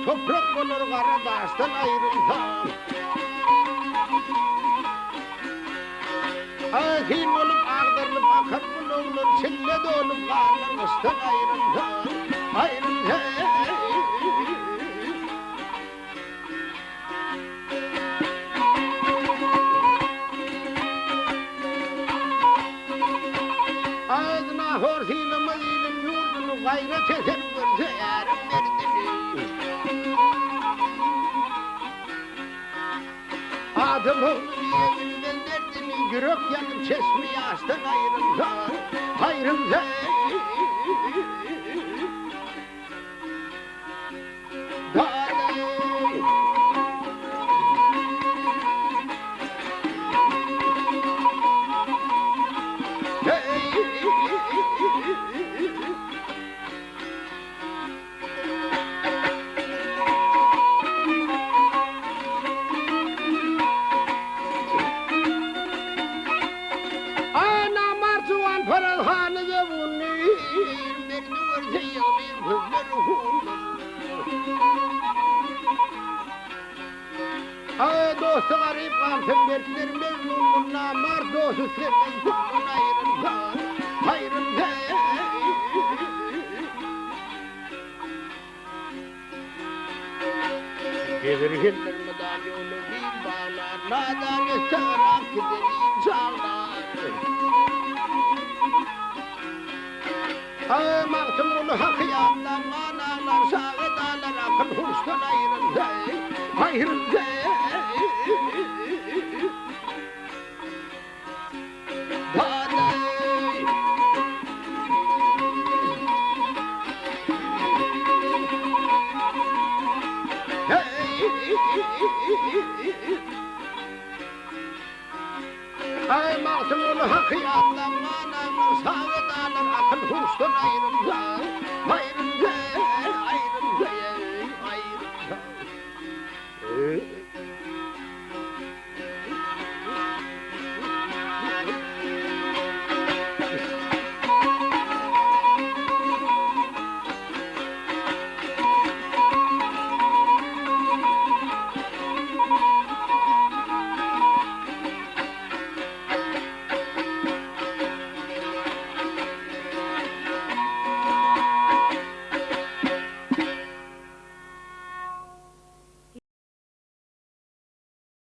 toprak olur kara daştan ayrılsam. Akin olup ağdırılıp akar bulunur, çille de olup karlar ıstan ayrılsam. Ayrılsam. Ağzına hor silimi ilim yurdunu gayret eder görse yarım verdini. Adımın yeğimden derdini yürek yanıp çeşmeyi açtan ayrılsa. Ayrılsa. Dostu garip kalsın dertler memnunum namar dostu sevmez kulun ayrılsa ayrılsa. Devirginler mıdan yolu bin bağlar nadan estarak gider insanlar. Maktım onu hakkı yanlar manalar sağı dağlar akıl huştan ayrılsa ayrılsa. Ay maktımını hakkı yanlar manalar sağı dağlar akıl huştan ayrılsa.